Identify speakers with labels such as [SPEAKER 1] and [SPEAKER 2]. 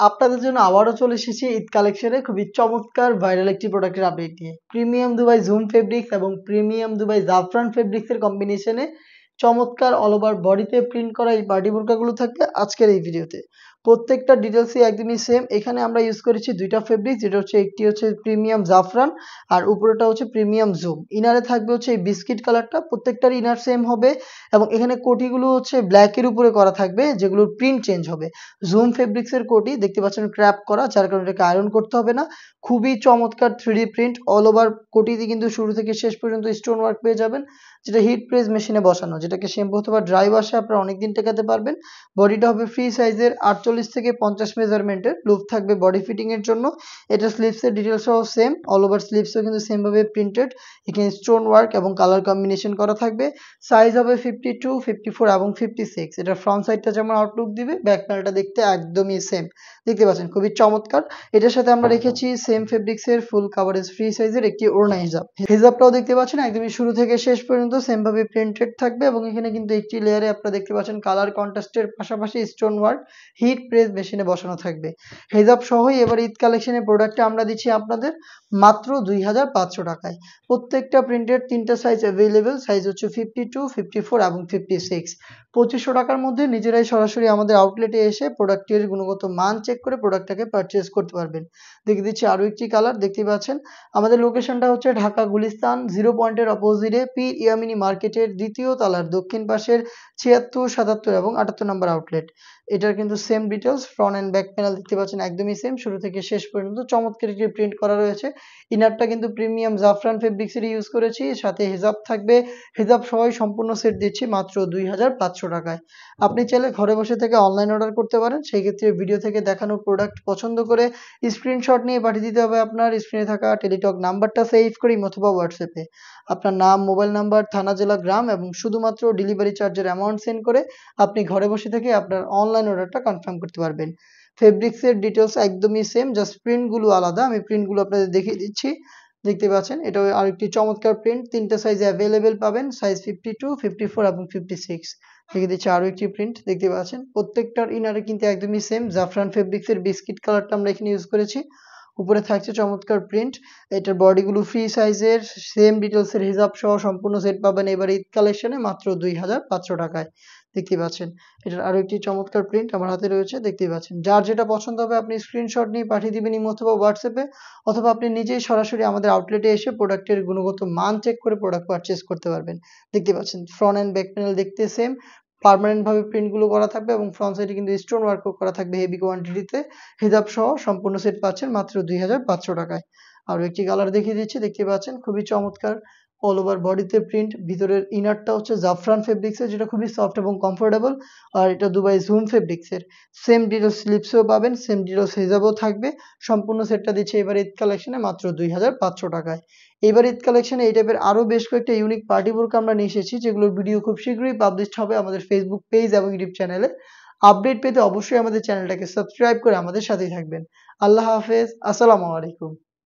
[SPEAKER 1] আপনাদের জন্য আবারও চলে এসেছি ঈদ কালেকশনে খুবই চমৎকার ভাইরাল একটি প্রোডাক্টের আপডেট নিয়ে। প্রিমিয়াম দুবাই জুম ফেব্রিক্স এবং প্রিমিয়াম দুবাই জাফরান ফেব্রিক্সের কম্বিনেশনে চমৎকার অল ওভার বডিতে প্রিন্ট করা এই পার্টি বোরকাগুলো থাকবে আজকের এই ভিডিওতে। প্রত্যেকটা ডিটেলসই একদমই সেম। এখানে আমরা ইউজ করেছি দুইটা ফেব্রিক, যেটা হচ্ছে একটি হচ্ছে প্রিমিয়াম জাফরান আর উপরেটা হচ্ছে প্রিমিয়াম জুম। ইনারে থাকবে হচ্ছে এই বিস্কিট কালারটা, প্রত্যেকটার ইনার সেম হবে এবং এখানে কোটিগুলো হচ্ছে ব্ল্যাকের উপরে করা থাকবে, যেগুলোর প্রিন্ট চেঞ্জ হবে। জুম ফেব্রিক্সের কোটি দেখতে পাচ্ছেন ক্র্যাপ করা, যার কারণে এটাকে আয়রন করতে হবে না। খুবই চমৎকার 3D প্রিন্ট অল ওভার কোটিতে, কিন্তু শুরু থেকে শেষ পর্যন্ত স্টোন ওয়ার্ক পেয়ে যাবেন, যেটা হিট প্রেস মেশিনে বসানো, যেটাকে শ্যাম্পু অথবা ড্রাই ওয়াশে আপনারা অনেকদিন টেকাতে পারবেন। বডিটা হবে ফ্রি সাইজের 48 থেকে 50 মেজারমেন্টের, লুপ থাকবে বডি ফিটিং এর জন্য। এটা স্লিভসের ডিটেলস সহ সেম, অল ওভার স্লিভসও কিন্তু সেম ভাবে প্রিন্টেড। এখানে স্টোন ওয়ার্ক এবং কালার কম্বিনেশন করা থাকবে। সাইজ হবে 52, 54 এবং 56। এটা ফ্রন্ট সাইডটা যেমন আউটলুক দিবে, ব্যাক প্যানেলটা দেখতে একদমই সেম। দেখতে পাচ্ছেন খুবই চমৎকার। এটার সাথে আমরা রেখেছি সেম ফেব্রিক্সের ফুল কাভারেজ ফ্রি সাইজের একটি ওড়না হিজাব। হিজাবটাও দেখতে পাচ্ছেন একদমই শুরু থেকে শেষ পর্যন্ত সেম ভাবে প্রিন্টেড থাকবে এবং এখানে কিন্তু একটি লেয়ারে আপনারা দেখতে পাচ্ছেন কালার কন্ট্রাস্টের পাশাপাশি স্টোন ওয়ার্ক হিট প্রেস মেশিনে বসানো থাকবে। হিজাব সহই এবার ঈদ কালেকশনের প্রোডাক্টটা আমরা দিচ্ছি আপনাদের মাত্র 2500 টাকায়। প্রত্যেকটা প্রিন্টের তিনটা সাইজ অ্যাভেলেবেল, সাইজ হচ্ছে 52, 54 এবং 56। 2500 টাকার মধ্যে নিজেরাই সরাসরি আমাদের আউটলেটে এসে প্রোডাক্টের গুণগত মান চেক করে প্রোডাক্টটাকে পারচেজ করতে পারবেন। দেখে দিচ্ছি আরো একটি কালার, দেখতে পাচ্ছেন আমাদের লোকেশনটা হচ্ছে ঢাকা গুলিস্তান 0 পয়েন্টের অপোজিটে পীর ইয়ামিনী মার্কেটের দ্বিতীয় তলার দক্ষিণ পাশের 76, 77 এবং 78 নম্বর আউটলেট। এটার কিন্তু same details, front end back panel দেখতে পাচ্ছেন একদমই সেম, শুরু থেকে শেষ পর্যন্ত চমৎকার একটি প্রিন্ট করা রয়েছে। ইনারটা কিন্তু প্রিমিয়াম জাফরান ফেব্রিক্সের ইউজ করেছি, সাথে হিজাব থাকবে। হিজাব সহ সম্পূর্ণ সেট দিচ্ছি মাত্র 2500 টাকায়। আপনি চাইলে ঘরে বসে থেকে অনলাইন অর্ডার করতে পারেন। সেই ক্ষেত্রে ভিডিও থেকে দেখানো প্রোডাক্ট পছন্দ করে স্ক্রিনশট নিয়ে পাঠিয়ে দিতে হবে আপনার স্ক্রিনে থাকা টেলিটক নাম্বারটা সেভ করি অথবা হোয়াটসঅ্যাপে আপনার নাম, মোবাইল নাম্বার, থানা, জেলা, গ্রাম এবং শুধুমাত্র ডেলিভারি চার্জের অ্যামাউন্ট সেন্ড করে আপনি ঘরে বসে থেকে আপনার অনলাইন অর্ডারটা কনফার্ম করতে পারবেন। ফেব্রিক্সের ডিটেলস একদমই সেম, জাস্ট প্রিন্টগুলো আলাদা। আমি প্রিন্টগুলো আপনাদের দেখিয়ে দিচ্ছি। দেখতে পাচ্ছেন এটাও আরেকটি চমৎকার প্রিন্ট, তিনটা সাইজে অ্যাভেলেবেল পাবেন, সাইজ 52, 54 এবং 56। দেখে দিচ্ছি আরো একটি প্রিন্ট, দেখতে পাচ্ছেন প্রত্যেকটার ইনারে কিন্তু একদমই সেম জাফরান ফেব্রিক্সের বিস্কিট কালারটা আমরা এখানে ইউজ করেছি। উপরে থাকছে চমৎকার প্রিন্ট। এটার বডিগুলো ফ্রি সাইজের, সেম ডিটেলসের হিজাব সহ সম্পূর্ণ সেট পাবেন এবার ঈদ কালেকশনে মাত্র 2500 টাকায়। দেখতে পাচ্ছেন এটার আরো একটি চমৎকার প্রিন্ট আমার হাতে রয়েছে, দেখতেই পাচ্ছেন। যার যেটা পছন্দ হবে আপনি স্ক্রিনশট নিয়ে পাঠিয়ে দিবেন ইমো অথবা হোয়াটসঅ্যাপে, অথবা আপনি নিজেই সরাসরি আমাদের আউটলেটে এসে প্রোডাক্টের গুণগত মান চেক করে প্রোডাক্ট পারচেজ করতে পারবেন। দেখতে পাচ্ছেন ফ্রন্ট এন্ড ব্যাক প্যানেল দেখতে সেম, পার্মানেন্ট ভাবে প্রিন্টগুলো করা থাকবে এবং ফ্রন্ট সাইডে কিন্তু স্টোন ওয়ার্কও করা থাকবে হেভি কোয়ান্টিটিতে। হিজাব সহ সম্পূর্ণ সেট পাচ্ছেন মাত্র 2500 টাকায়। আরো একটি কালার দেখিয়ে দিচ্ছি, দেখতে পাচ্ছেন খুবই চমৎকার অল ওভার বডিতে প্রিন্ট। ভিতরের ইনারটা হচ্ছে জাফরান ফেব্রিক্সের, যেটা খুবই সফট এবং কমফোর্টেবল। আর এটা দুবাই জুম ফেব্রিক্সের। সেম ডিটেলস স্লিপসও পাবেন, সেম ডিটেলস হিজাবও থাকবে। সম্পূর্ণ সেটটা দিচ্ছে এবার ঈদ কালেকশনে মাত্র 2500 টাকায়। এবার ঈদ কালেকশনে এই টাইপের আরো বেশ কয়েকটা ইউনিক পার্টি বোরকা আমরা নিয়ে এসেছি, যেগুলোর ভিডিও খুব শীঘ্রই পাবলিশড হবে আমাদের ফেসবুক পেজ এবং ইউটিউব চ্যানেলে। আপডেট পেতে অবশ্যই আমাদের চ্যানেলটাকে সাবস্ক্রাইব করে আমাদের সাথেই থাকবেন। আল্লাহ হাফেজ, আসসালামু আলাইকুম।